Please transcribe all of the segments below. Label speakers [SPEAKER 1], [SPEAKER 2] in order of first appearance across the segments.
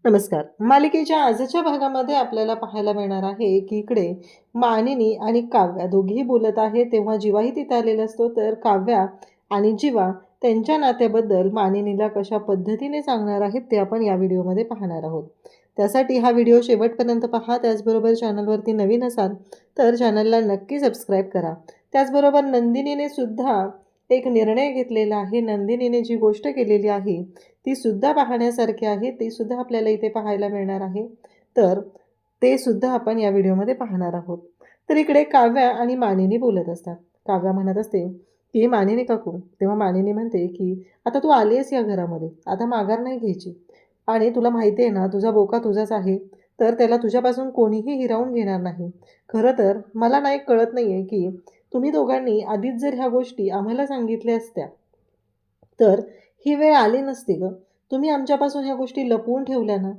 [SPEAKER 1] नमस्कार. मालिकेच्या आजच्या भागामध्ये आपल्याला पाहायला मिळणार आहे, की इकडे मानिनी आणि काव्या दोघेही बोलत आहेत. तेव्हा जीवाही तिथे आलेला असतो. तर काव्या आणि जीवा त्यांच्या नात्याबद्दल मानिनीला कशा पद्धतीने सांगणार आहेत, ते आपण या व्हिडिओमध्ये पाहणार आहोत. त्यासाठी हा व्हिडिओ शेवटपर्यंत पहा. त्याचबरोबर चॅनलवरती नवीन असाल, तर चॅनलला नक्की सबस्क्राईब करा. त्याचबरोबर नंदिनीने सुद्धा एक निर्णय घेतलेला आहे. नंदिनीने जी गोष्ट केलेली आहे, ती सुद्धा पाहण्यासारखी आहे. ती सुद्धा आपल्याला इथे पाहायला मिळणार आहे. तर ते सुद्धा आपण या व्हिडिओमध्ये पाहणार आहोत. तर इकडे काव्या आणि मानिनी बोलत असतात. काव्या म्हणत असते की मानिनी काकू. तेव्हा मानिनी म्हणते की आता तू आली आहेस या घरामध्ये, आता माघार नाही घ्यायची. आणि तुला माहिती आहे ना, तुझा बोका तुझाच आहे. तर त्याला तुझ्यापासून कोणीही हिरावून घेणार नाही. खरं तर मला नाही कळत नाही आहे की तुम्ही दोघांनी आधीच जर ह्या गोष्टी आम्हाला सांगितल्या असत्या, तर ही वेळ आली नसती गं. तुम्ही आमच्यापासून ह्या गोष्टी लपवून ठेवल्या ना,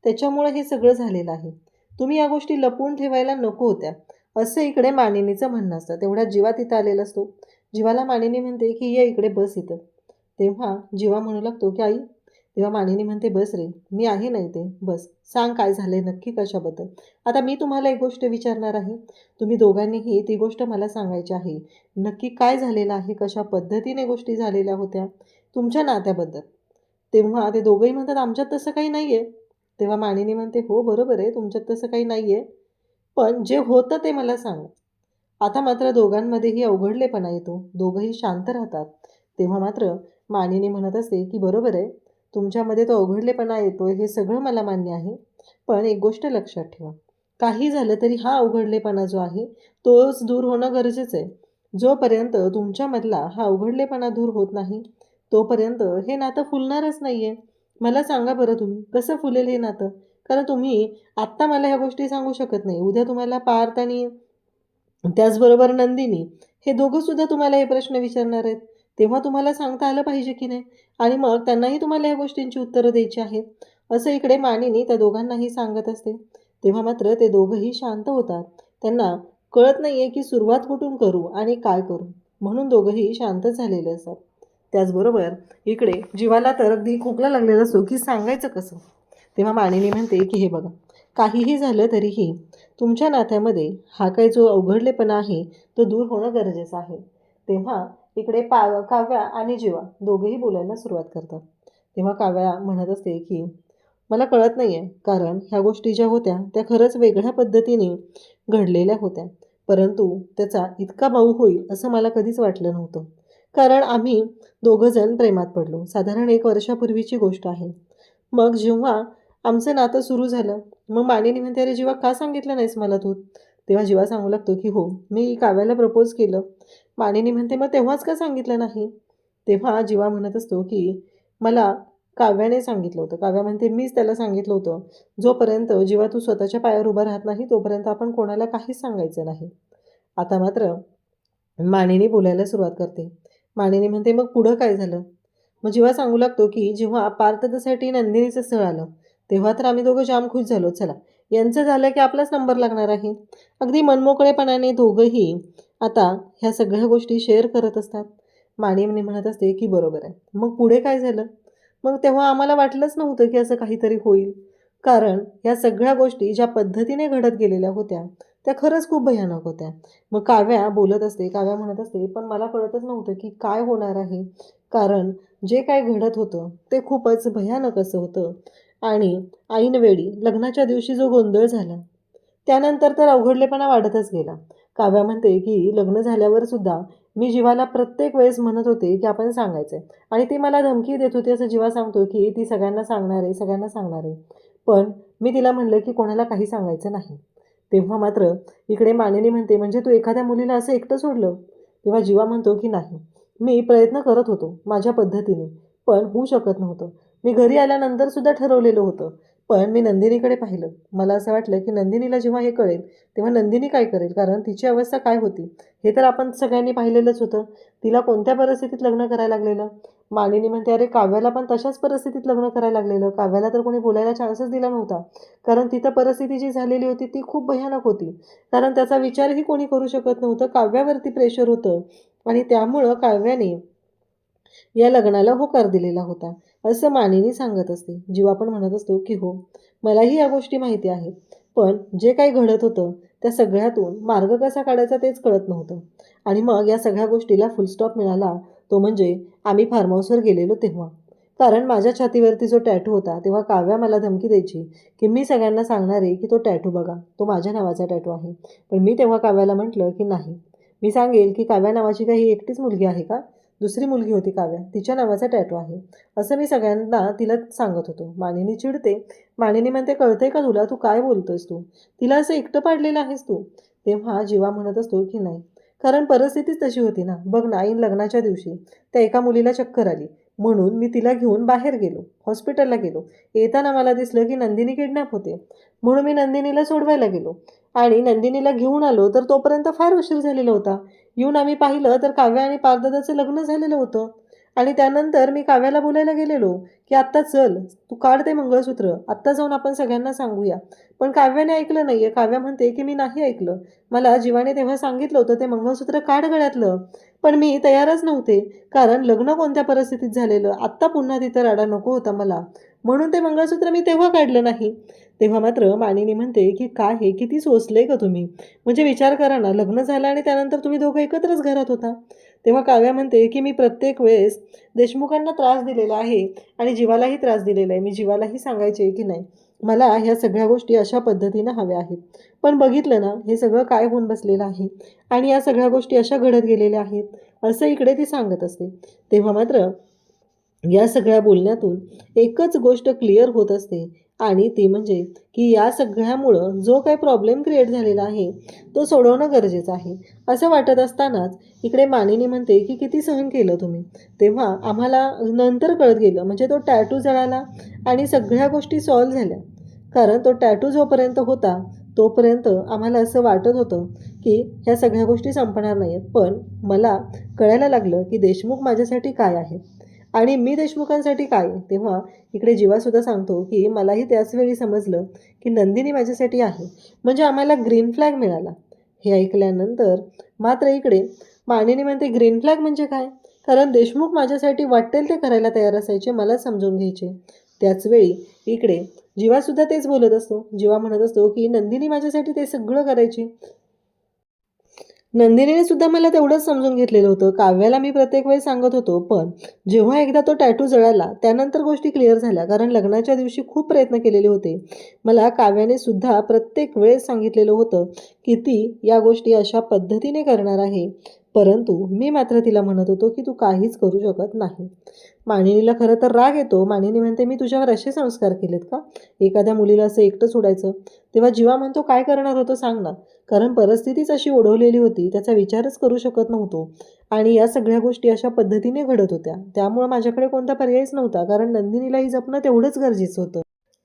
[SPEAKER 1] त्याच्यामुळे हे सगळं झालेलं आहे. तुम्ही या गोष्टी लपवून ठेवायला नको होत्या, असं इकडे मानिनीचं म्हणणं असतं. तेवढ्यात जीवा तिथं आलेला असतो. जीवाला मानिनी म्हणते की ये इकडे बस इथं. तेव्हा जीवा म्हणू लागतो की आई. तेव्हा मानिनी म्हणते बस रे, मी आहे ना इथे, बस. सांग काय झालंय नक्की कशाबद्दल. आता मी तुम्हाला एक गोष्ट विचारणार आहे. तुम्ही दोघांनीही ती गोष्ट मला सांगायची आहे. नक्की काय झालेलं आहे, कशा पद्धतीने गोष्टी झालेल्या होत्या तुमच्या नात्याबद्दल. तेव्हा ते दोघंही म्हणतात आमच्यात तसं काही नाही आहे. तेव्हा मानिनी म्हणते हो बरोबर आहे, तुमच्यात तसं काही नाही आहे. पण जे होतं ते मला सांगा. आता मात्र दोघांमध्येही अवघडलेपणा येतो. दोघंही शांत राहतात. तेव्हा मात्र मानिनी म्हणत असते की बरोबर आहे, तुमच्यामध्ये तो अवघडलेपणा येतोय हे सगळं मला मान्य आहे. पण एक गोष्ट लक्षात ठेवा. काही झालं तरी हा अवघडलेपणा जो आहे, तोच दूर होणं गरजेचं आहे. जोपर्यंत तुमच्यामधला हा अवघडलेपणा दूर होत नाही, तोपर्यंत हे नातं फुलणारच नाही आहे. मला सांगा बरं तुम्ही, कसं फुलेल हे नातं? कारण तुम्ही आत्ता मला ह्या गोष्टी सांगू शकत नाही. उद्या तुम्हाला पार्थ आणि त्याचबरोबर नंदिनी हे दोघंसुद्धा तुम्हाला हे प्रश्न विचारणार आहेत. तेव्हा तुम्हाला सांगता आलं पाहिजे की नाही? आणि मग त्यांनाही तुम्हाला या गोष्टींची उत्तरं द्यायची आहेत. असं इकडे मानिनी त्या दोघांनाही सांगत असते. तेव्हा मात्र ते दोघंही शांत होतात. त्यांना कळत नाही आहे की सुरुवात कुठून करू आणि काय करू? म्हणून दोघंही शांत झालेले असतात. त्याचबरोबर इकडे जीवाला तर अगदी खोकला लागलेला असतो की सांगायचं कसं? तेव्हा मानिनी म्हणते की हे बघा, काहीही झालं तरीही तुमच्या नात्यामध्ये हा काही जो अवघडलेपणा आहे तो दूर होणं गरजेचं आहे. तेव्हा इकडे काव्या आणि जीवा दोघेही बोलायला सुरुवात करतात. तेव्हा काव्या म्हणत असते की मला कळत नाही आहे, कारण ह्या गोष्टी ज्या होत्या त्या खरंच वेगळ्या पद्धतीने घडलेल्या होत्या. परंतु त्याचा इतका भाऊ होईल असं मला कधीच वाटलं नव्हतं. कारण आम्ही दोघंजण प्रेमात पडलो. साधारण 1 वर्षापूर्वीची गोष्ट आहे. मग जेव्हा आमचं नातं सुरू झालं, मग मानिनी म्हणते, "अरे जीवा का सांगितलं नाहीस मला तू?" तेव्हा जीवा सांगू लागतो, की "हो, मी काव्याला प्रपोज केलं." मानिनी म्हणते, "मग तेव्हाच का सांगितलं नाही?" तेव्हा जीवा म्हणत असतो, की "मला काव्याने सांगितलं होतं." काव्या म्हणते, "मीच त्याला सांगितलं होतं, जोपर्यंत जीवा तू स्वतःच्या पायावर उभा राहत नाही, तोपर्यंत आपण कोणाला काहीच सांगायचं नाही." आता मात्र मानिनी बोलायला सुरुवात करते. मानिनी म्हणते, "मग पुढं काय झालं?" मग जीवा सांगू लागतो, की "जेव्हा पार्थसाठी नंदिनीचं स्थळ आलं, तेव्हा तर आम्ही दोघं जाम खुश झालो. चला, यांचं झालं की आपलाच नंबर लागणार आहे." अगदी मनमोकळेपणाने दोघंही आता ह्या सगळ्या गोष्टी शेअर करत असतात. मानिनी म्हणत असते, की "बरोबर आहे." मग पुढे काय झालं? मग तेव्हा आम्हाला वाटलंच नव्हतं, की असं काहीतरी होईल. कारण ह्या सगळ्या गोष्टी ज्या पद्धतीने घडत गेलेल्या होत्या, त्या खरंच खूप भयानक होत्या. मग काव्या बोलत असते, काव्या म्हणत असते, "पण मला कळतच नव्हतं, की काय होणार आहे." कारण जे काही घडत होतं ते खूपच भयानक असं होतं. आणि ऐनवेळी लग्नाच्या दिवशी जो गोंधळ झाला, त्यानंतर तर अवघडलेपणा वाढतच गेला. काव्या म्हणते की लग्न झाल्यावर सुद्धा मी जीवाला प्रत्येक वेळेस म्हणत होते की आपण सांगायचं आहे. आणि ती मला धमकी देत होती. असं जीवा सांगतो की ती सगळ्यांना सांगणार आहे, सगळ्यांना सांगणार आहे. पण मी तिला म्हणलं की कोणाला काही सांगायचं नाही. तेव्हा मात्र इकडे मानिनी म्हणते, "म्हणजे तू एखाद्या मुलीला असं एकटं सोडलं?" तेव्हा जीवा म्हणतो की "नाही. मी प्रयत्न करत होतो माझ्या पद्धतीने, पण होऊ शकत नव्हतं. मी घरी आल्यानंतर सुद्धा ठरवलेलं होतं. पण मी नंदिनीकडे पाहिलं. मला असं वाटलं की नंदिनीला जेव्हा हे कळेल, तेव्हा नंदिनी काय करेल? कारण तिची अवस्था काय होती, हे तर आपण सगळ्यांनी पाहिलेलंच होतं. तिला कोणत्या परिस्थितीत लग्न करायला लागलेलं." मानिनी म्हणते, "अरे काव्याला पण तशाच परिस्थितीत लग्न करायला लागलेलं. काव्याला तर कोणी बोलायला चान्सच दिला नव्हता. कारण तिथं परिस्थिती जी झालेली होती ती खूप भयानक होती. कारण त्याचा विचारही कोणी करू शकत नव्हतं. काव्यावरती प्रेशर होतं आणि त्यामुळं काव्याने या लग्नाला होकार दिलेला होता, असं मानिनी सांगत असते. जीवा पण म्हणत असतो की हो, मलाही या गोष्टी माहिती आहेत, पण जे काही घडत होतं त्या सगळ्यातून मार्ग कसा काढायचा तेच कळत नव्हतं. आणि मग या सगळ्या गोष्टीला फुलस्टॉप मिळाला तो म्हणजे आम्ही फार्म हाऊसवर गेलेलो तेव्हा. कारण माझ्या छातीवरती जो टॅटू होता तेव्हा काव्या मला धमकी द्यायची की मी सगळ्यांना सांगणार आहे की तो टॅटू बघा, तो माझ्या नावाचा टॅटू आहे. पण मी तेव्हा काव्याला म्हटलं की नाही, मी सांगेल की काव्या नावाची काही एकटीच मुलगी आहे का? दुसरी मुलगी होती काव्या, तिच्या नावाचा टॅटू आहे, असं मी सगळ्यांना तिला सांगत होतो. मानिनी चिडते. मानिनी म्हणते, कळतंय का तुला, तू काय बोलतोयस तू? तिला असं एकटं पाडलेलं आहेस तू? तेव्हा जीवा म्हणत असतो की नाही, कारण परिस्थितीच तशी होती ना. बघ ना, ऐन लग्नाच्या दिवशी त्या एका मुलीला चक्कर आली म्हणून मी तिला घेऊन बाहेर गेलो, हॉस्पिटलला गेलो. येताना मला दिसलं की नंदिनी किडनॅप होते, म्हणून मी नंदिनीला सोडवायला गेलो आणि नंदिनीला घेऊन आलो तर तोपर्यंत फार उशीर झालेला होता. येऊन आम्ही पाहिलं तर काव्या आणि पारदादाचं लग्न झालेलं होतं. आणि त्यानंतर मी काव्याला बोलायला गेलेलो की आत्ता चल, तू काढ ते मंगळसूत्र, आत्ता जाऊन आपण सगळ्यांना सांगूया. पण काव्याने ऐकलं नाही आहे. काव्या म्हणते की मी नाही ऐकलं, मला जीवाने तेव्हा सांगितलं होतं ते मंगळसूत्र काढ गळ्यातलं, पण मी तयारच नव्हते. कारण लग्न कोणत्या परिस्थितीत झालेलं, आत्ता पुन्हा तिथं राडा नको होता मला, म्हणून ते मंगळसूत्र मी तेव्हा काढलं नाही. तेव्हा मात्र मानिनी म्हणते की काय हे किती सोचलंय का तुम्ही? म्हणजे विचार करा ना, लग्न झालं आणि त्यानंतर तुम्ही दोघं एकत्रच घरात होता. तेव्हा काव्या म्हणते की मी प्रत्येक वेळेस देशमुखांना त्रास दिलेला आहे आणि जीवालाही त्रास दिलेला आहे. मी जीवालाही सांगायचे की नाही, मला ह्या सगळ्या गोष्टी अशा पद्धतीनं हव्या आहेत. पण बघितलं ना, हे सगळं काय होऊन बसलेलं आहे आणि या सगळ्या गोष्टी अशा घडत गेलेल्या आहेत, असं इकडे ती सांगत असते. तेव्हा मात्र या सगळ्या बोलण्यातून एकच गोष्ट क्लिअर होत असते आणि ती म्हणजे की या सगळ्यामुळं जो काही प्रॉब्लेम क्रिएट झालेला आहे तो सोडवणं गरजेचं आहे. असं वाटत असतानाच इकडे मानिनी म्हणते की किती सहन केलं तुम्ही? तेव्हा आम्हाला नंतर कळत गेलं, म्हणजे तो टॅटू जळाला आणि सगळ्या गोष्टी सॉल्व्ह झाल्या. कारण तो टॅटू जोपर्यंत होता तोपर्यंत आम्हाला असं वाटत होतं की ह्या सगळ्या गोष्टी संपणार नाही आहेत. पण मला कळायला लागलं की देशमुख माझ्यासाठी काय आहे आणि मी देशमुखांसाठी काय. तेव्हा इकडे जीवासुद्धा सांगतो की मलाही त्याच वेळी समजलं की नंदिनी माझ्यासाठी आहे, म्हणजे आम्हाला ग्रीन फ्लॅग मिळाला. हे ऐकल्यानंतर मात्र इकडे मानिनी म्हणते, ग्रीन फ्लॅग म्हणजे काय? कारण देशमुख माझ्यासाठी वाटेल ते करायला तयार असायचे, मला समजून घ्यायचे. त्याचवेळी इकडे जीवासुद्धा तेच बोलत असतो. जीवा म्हणत असतो की नंदिनी माझ्यासाठी ते सगळं करायची. नंदिनीने सुद्धा मला तेवढंच समजून घेतलेलं होतं. काव्याला मी प्रत्येक वेळी सांगत होतो, पण जेव्हा एकदा तो टॅटू जळाला त्यानंतर गोष्टी क्लिअर झाल्या. कारण लग्नाच्या दिवशी खूप प्रयत्न केलेले होते. मला काव्याने सुद्धा प्रत्येक वेळेस सांगितलेलं होतं की ती या गोष्टी अशा पद्धतीने करणार आहे, परंतु मी मात्र तिला म्हणत होतो की तू काहीच करू शकत नाही. मानिनीला खरं तर राग येतो. मानिनी म्हणते, मी तुझ्यावर असे संस्कार केलेत का, एखाद्या मुलीला असं एकटं सोडायचं? तेव्हा जीवा म्हणतो, काय करणार होतं सांग ना, कारण परिस्थितीच अशी ओढवलेली होती, त्याचा विचारच करू शकत नव्हतो आणि या सगळ्या गोष्टी अशा पद्धतीने घडत होत्या. त्यामुळं माझ्याकडे कोणता पर्यायच नव्हता, कारण नंदिनीलाही जपणं तेवढंच गरजेचं होतं.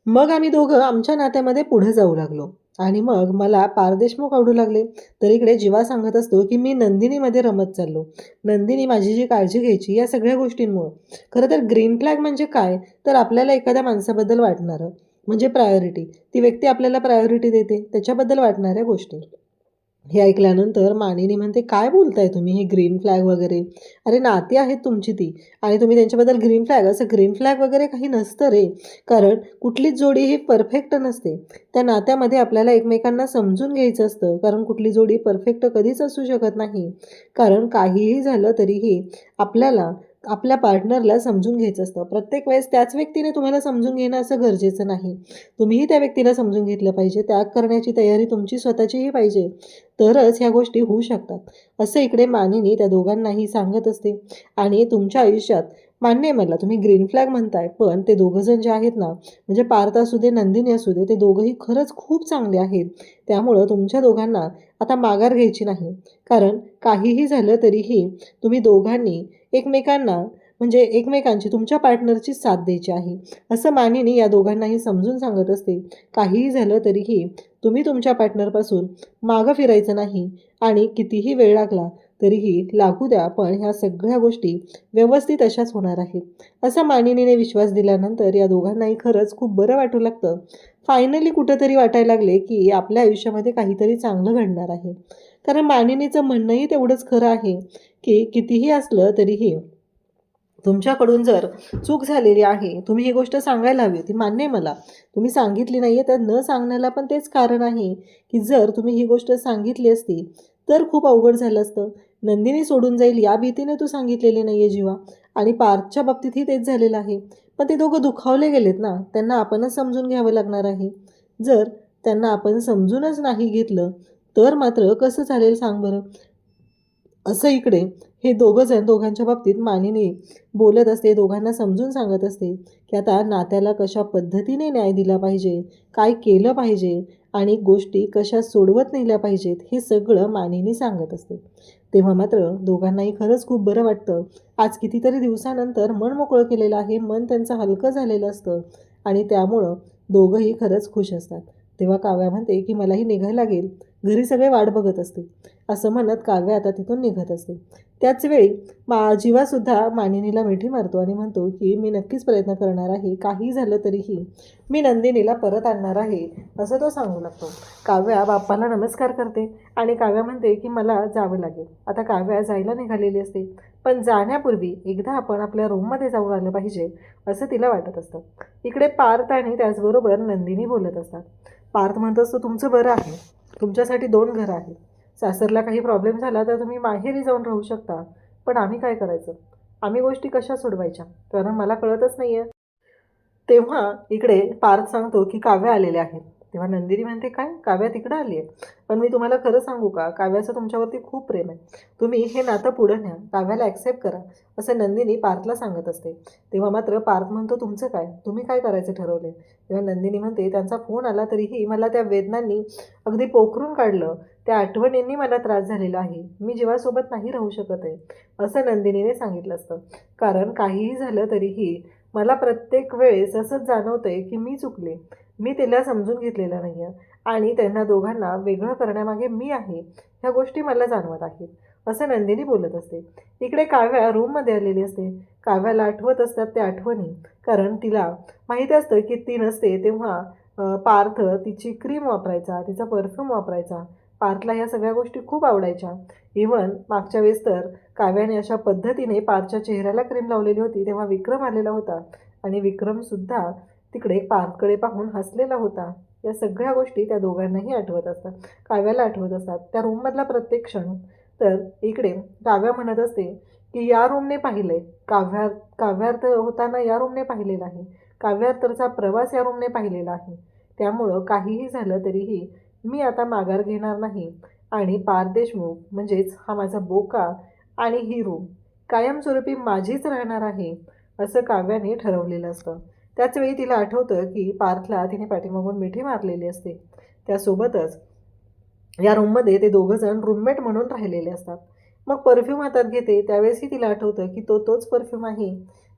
[SPEAKER 1] मग आम्ही दोघं आमच्या नात्यामध्ये पुढे जाऊ लागलो आणि मग मला पारदेशमुख आवडू लागले. तर इकडे जीवा सांगत असतो की मी नंदिनीमध्ये रमत चाललो. नंदिनी माझी जी काळजी घ्यायची या सगळ्या गोष्टींमुळं. खरं तर ग्रीन फ्लॅग म्हणजे काय, तर आपल्याला एखाद्या माणसाबद्दल वाटणारं म्हणजे प्रायोरिटी, ती व्यक्ती आपल्याला प्रायोरिटी देते त्याच्याबद्दल वाटणाऱ्या गोष्टी. हे ऐकल्यानंतर मानिनी म्हणते, काय बोलताय तुम्ही, हे ग्रीन फ्लॅग वगैरे? अरे नाती आहेत तुमची ती आणि तुम्ही त्यांच्याबद्दल ग्रीन फ्लॅग, असं ग्रीन फ्लॅग वगैरे काही नसतं रे. कारण कुठलीच जोडी ही परफेक्ट नसते. त्या नात्यामध्ये आपल्याला एकमेकांना समजून घ्यायचं असतं, कारण कुठली जोडी परफेक्ट कधीच असू शकत नाही. कारण काहीही झालं तरीही आपल्याला आपल्या पार्टनरला समजून घ्यायचं असतं. प्रत्येक वेळेस त्याच व्यक्तीने तुम्हाला समजून घेणं असं गरजेचं नाही. तुम्हीही त्या व्यक्तीला समजून घेतलं पाहिजे. त्याग करण्याची तयारी तुमची स्वतःचीही पाहिजे, तरच ह्या गोष्टी होऊ शकतात. असं इकडे मानिनी त्या दोघांनाही सांगत असते. आणि तुमच्या आयुष्यात मान्य आहे मला, तुम्ही ग्रीन फ्लॅग म्हणताय, पण ते दोघंजण जे आहेत ना, म्हणजे पार्थ असू दे, नंदिनी असू दे, ते दोघंही खरंच खूप चांगले आहेत. त्यामुळं तुमच्या दोघांना आता माघार घ्यायची नाही. कारण काहीही झालं तरीही तुम्ही दोघांनी एकमेकांना म्हणजे एकमेकांची, तुमच्या पार्टनरची साथ द्यायची आहे, असं मानिनी या दोघांनाही समजून सांगत असते. काहीही झालं तरीही तुम्ही तुमच्या पार्टनरपासून मागं फिरायचं नाही आणि कितीही वेळ लागला तरीही लागू द्या, पण ह्या सगळ्या गोष्टी व्यवस्थित अशाच होणार आहेत, असा मानिनीने विश्वास दिल्यानंतर या दोघांनाही खरंच खूप बरं वाटू लागतं. फायनली कुठंतरी वाटायला लागले की आपल्या आयुष्यामध्ये काहीतरी चांगलं घडणार आहे. कारण मानिनीचं म्हणणंही तेवढंच खरं आहे की कितीही असलं तरीही तुमच्याकडून जर चूक झालेली आहे, तुम्ही ही गोष्ट सांगायला हवी होती, मान्य आहे मला. तुम्ही सांगितली नाही आहे, तर न सांगण्याला पण तेच कारण आहे, की जर तुम्ही ही गोष्ट सांगितली असती, तर खूप अवघड झालं असतं. नंदिनी सोडून जाईल या भीतीने तू सांगितलेली नाही आहे जीवा. आणि पार्थच्या बाबतीतही तेच झालेलं आहे. पण ते दोघं दुखावले गेलेत ना, त्यांना आपणच समजून घ्यावं लागणार आहे. जर त्यांना आपण समजूनच नाही घेतलं, तर मात्र कसं चालेल सांग बरं? असं इकडे हे दोघंजण दोघांच्या बाबतीत मानिनी बोलत असते, दोघांना समजून सांगत असते, की आता नात्याला कशा पद्धतीने न्याय दिला पाहिजे, काय केलं पाहिजे आणि गोष्टी कशा सोडवत नेल्या पाहिजेत, हे सगळं मानिनी सांगत असते. तेव्हा मात्र दोघांनाही खरंच खूप बरं वाटतं. आज कितीतरी दिवसानंतर मन मोकळं केलेलं आहे, मन त्यांचं हलकं झालेलं असतं आणि त्यामुळं दोघंही खरंच खुश असतात. तेव्हा काव्या म्हणते, की मलाही निघायला लागेल, घरी सगळे वाट बघत असते. असं म्हणत काव्य आता तिथून निघत असते. त्याचवेळी जीवासुद्धा मानिनीला मिठी मारतो आणि म्हणतो, की मी नक्कीच प्रयत्न करणार आहे, काही झालं तरीही मी नंदिनीला परत आणणार आहे, असं तो सांगू लागतो. काव्या बाप्पाला नमस्कार करते आणि काव्या म्हणते, की मला जावं लागेल. आता काव्या जायला निघालेली असते, पण जाण्यापूर्वी एकदा आपण आपल्या रूममध्ये जाऊन आलं पाहिजे, असं तिला वाटत असतं. इकडे पार्थ आणि त्याचबरोबर नंदिनी बोलत असतात. पार्थ म्हणत असतो, तुमचं बरं आहे, तुमच्यासाठी 2 घरं आहेत. सासरला काही प्रॉब्लेम झाला तर तुम्ही माहेरी जाऊन राहू शकता, पण आम्ही काय करायचं? आम्ही गोष्टी कशा सोडवायच्या? कारण मला कळतच नाही आहे. तेव्हा इकडे पार्थ सांगतो, की काव्या आलेल्या आहेत. तेव्हा नंदिनी म्हणते, काय काव्या तिकडं आली आहे? पण मी तुम्हाला खरं सांगू का, काव्याचं तुमच्यावरती खूप प्रेम आहे. तुम्ही हे नातं पुढं न्या, काव्याला ॲक्सेप्ट करा, असं नंदिनी पार्थला सांगत असते. तेव्हा मात्र पार्थ म्हणतो, तुमचं काय? तुम्ही काय करायचं ठरवले? तेव्हा नंदिनी म्हणते, त्यांचा फोन आला तरीही मला त्या वेदनांनी अगदी पोखरून काढलं. त्या आठवणींनी मला त्रास झालेला आहे. मी जीवासोबत नाही राहू शकत आहे, असं नंदिनीने सांगितलं असतं. कारण काहीही झालं तरीही मला प्रत्येक वेळेस असंच जाणवतंय, की मी चुकले. मी तिला समजून घेतलेलं नाही आहे आणि त्यांना दोघांना वेगळं करण्यामागे मी आहे, ह्या गोष्टी मला जाणवत आहेत, असं नंदिनी बोलत असते. इकडे काव्या रूममध्ये आलेली असते. काव्याला आठवत असतात त्या आठवणी. कारण तिला माहिती असतं, की ती नसते तेव्हा पार्थ तिची क्रीम वापरायचा, तिचा परफ्यूम वापरायचा. पार्थला ह्या सगळ्या गोष्टी खूप आवडायच्या. इव्हन मागच्या वेळेस तर काव्याने अशा पद्धतीने पार्थच्या चेहऱ्याला क्रीम लावलेली होती, तेव्हा विक्रम आलेला होता आणि विक्रमसुद्धा तिकडे पार्थकडे पाहून हसलेला होता. या सगळ्या गोष्टी त्या दोघांनाही आठवत असतात, काव्याला आठवत असतात, त्या रूममधला प्रत्येक क्षण. तर इकडे काव्या म्हणत असते, की या रूमने पाहिलं आहे, काव्यार्थ होताना या रूमने पाहिलेला आहे, काव्यार्थचा प्रवास या रूमने पाहिलेला आहे. त्यामुळं काहीही झालं तरीही मी आता माघार घेणार नाही आणि पार्थ देशमुख म्हणजेच हा माझा बोका आणि ही रूम कायमस्वरूपी माझीच राहणार आहे, असं काव्याने ठरवलेलं असतं. त्याचवेळी तिला आठवतं, की पार्थला तिने पाठीमागून मिठी मारलेली असते. त्यासोबतच या रूममध्ये ते दोघंजण रूममेट म्हणून राहिलेले असतात. मग परफ्यूम हातात घेते, त्यावेळेसही तिला आठवतं, की तोच परफ्यूम आहे,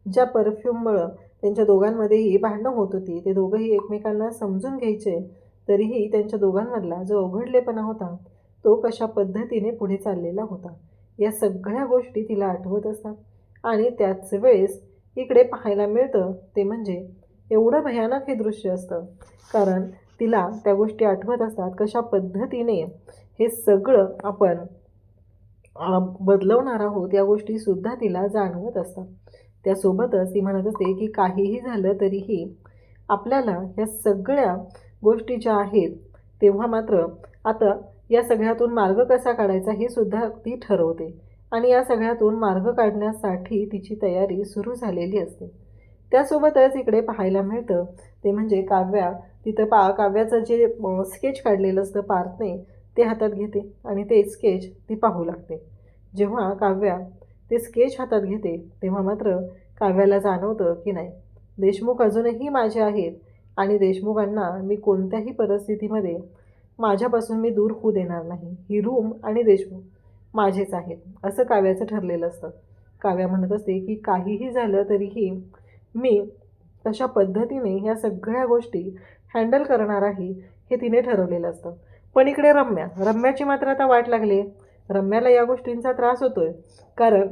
[SPEAKER 1] ज्या परफ्यूममुळं त्यांच्या दोघांमध्येही भांडणं होत होती. ते दोघंही एकमेकांना समजून घ्यायचे, तरीही त्यांच्या दोघांमधला जो अवघडलेपणा होता, तो कशा पद्धतीने पुढे चाललेला होता. या सगळ्या गोष्टी तिला आठवत असतात आणि त्याच वेळेस इकडे पाहायला मिळतं ते म्हणजे एवढं भयानक हे दृश्य असतं. कारण तिला त्या गोष्टी आठवत असतात, कशा पद्धतीने हे सगळं आपण बदलवणार आहोत, या गोष्टीसुद्धा तिला जाणवत असतात. त्यासोबतच ती म्हणत असते, की काहीही झालं तरीही आपल्याला ह्या सगळ्या गोष्टी ज्या आहेत, तेव्हा मात्र आता या सगळ्यातून मार्ग कसा काढायचा हे सुद्धा ती ठरवते आणि या सगळ्यातून मार्ग काढण्यासाठी तिची तयारी सुरू झालेली असते. त्यासोबतच इकडे पाहायला मिळतं ते म्हणजे काव्या तिथं काव्याचं जे स्केच काढलेलं असतं पार्थने, ते हातात घेते आणि ते स्केच ती पाहू लागते. जेव्हा काव्या ते स्केच हातात घेते, तेव्हा मात्र काव्याला जाणवतं, की नाही, देशमुख अजूनही माझे आहेत आणि देशमुखांना मी कोणत्याही परिस्थितीमध्ये माझ्यापासून मी दूर होऊ देणार नाही. ही रूम आणि देशमुख माझेच आहेत, असं काव्याचं ठरलेलं असतं. काव्या म्हणत असते, की काहीही झालं तरीही मी तशा पद्धतीने ह्या सगळ्या गोष्टी हँडल करणार आहे, हे तिने ठरवलेलं असतं. पण इकडे रम्याची मात्र आता वाट लागली आहे. रम्याला या गोष्टींचा त्रास होतो आहे. कारण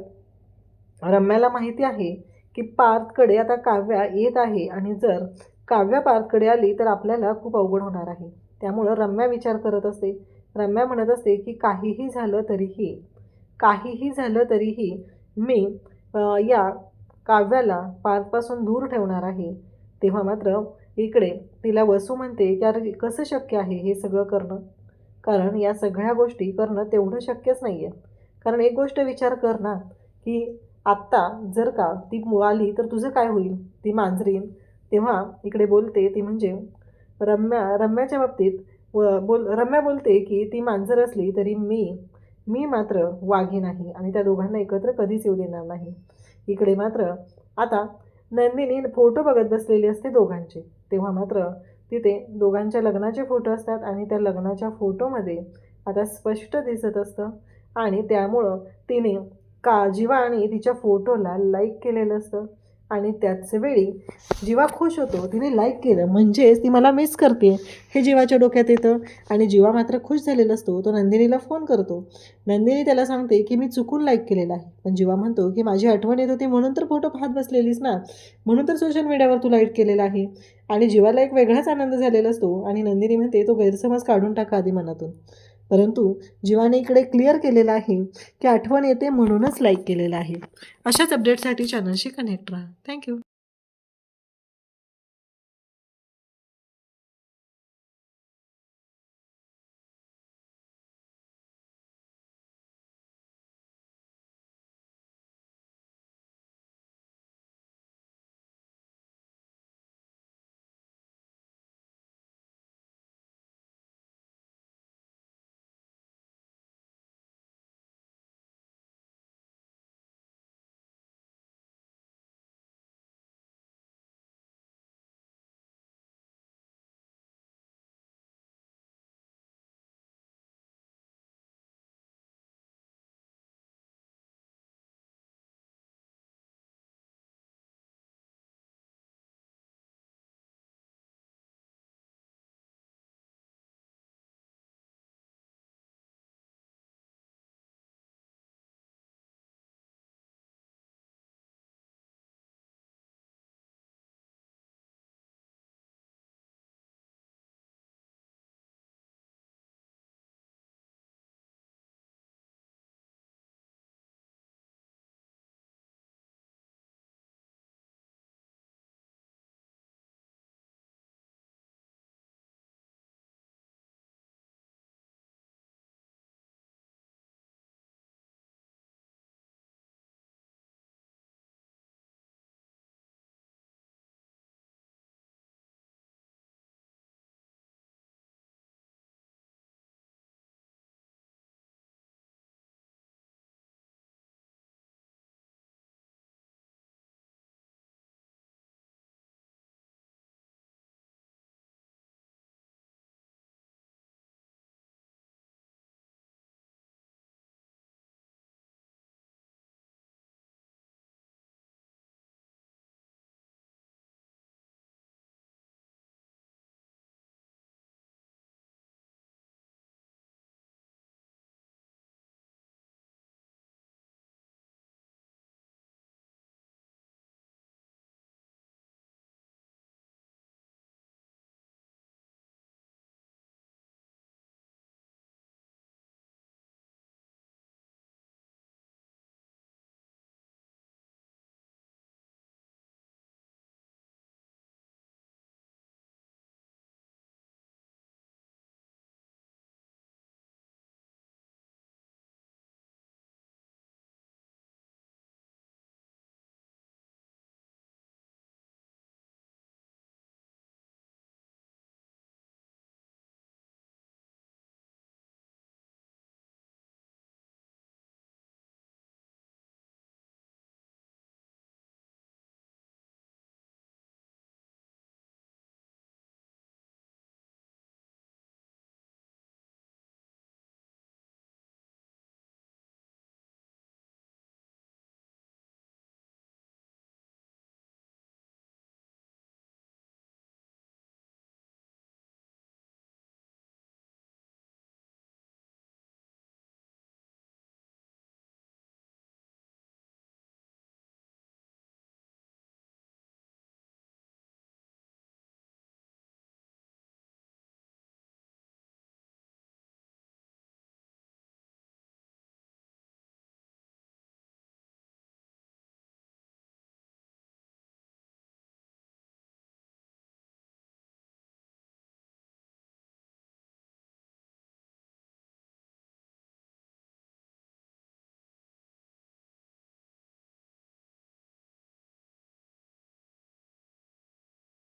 [SPEAKER 1] रम्याला माहिती आहे, की पार्थकडे आता काव्या येत आहे आणि जर काव्या पार्थकडे आली तर आपल्याला खूप अवघड होणार आहे. त्यामुळं रम्या विचार करत असते. रम्या म्हणत असते, की काहीही झालं तरीही मी या काव्याला पार्थपासून दूर ठेवणार आहे, तेव्हा मात्र इकडे तिला वसू म्हणते की अरे कसं शक्य आहे हे सगळं करणं, कारण या सगळ्या गोष्टी करणं तेवढं शक्यच नाही आहे. कारण एक गोष्ट विचार कर ना, की आत्ता जर का ती आली तर तुझं काय होईल, ती मांजरीन. तेव्हा इकडे बोलते ती म्हणजे रम्याच्या बाबतीत रम्या बोलते की ती मांजर असली तरी मी मात्र वाघीण आहे आणि त्या दोघांना एकत्र कधीच येऊ देणार नाही. इकडे मात्र आता नंदिनी फोटो बघत बसलेली असते दोघांचे, तेव्हा मात्र तिथे दोघांच्या लग्नाचे फोटो असतात आणि त्या लग्नाच्या फोटोमध्ये आता स्पष्ट दिसत असतं आणि त्यामुळं तिने जीवा आणि तिच्या फोटोला लाईक केलेलं असतं आणि त्याच वेळी जीवा खुश होतो, तिने लाईक केलं म्हणजेच ती मला मिस करते हे जीवाच्या डोक्यात येतं आणि जीवा मात्र खुश झालेला असतो. तो नंदिनीला फोन करतो. नंदिनी त्याला सांगते की मी चुकून लाईक केलेला आहे, पण जीवा म्हणतो की माझी आठवण येत होती म्हणून तर फोटो पाहत बसलेलीस ना, म्हणून तर सोशल मीडियावर तू लाईक केलेला आहे. आणि जीवाला एक वेगळाच आनंद झालेला असतो आणि नंदिनी म्हणते तो गैरसमज काढून टाका आधी मनातून. परंतु जीवाने इकडे क्लिअर केलेलं आहे की आठवण येते म्हणूनच लाईक केलेलं आहे. अशाच अपडेटसाठी चॅनलशी कनेक्ट राहा. थँक्यू.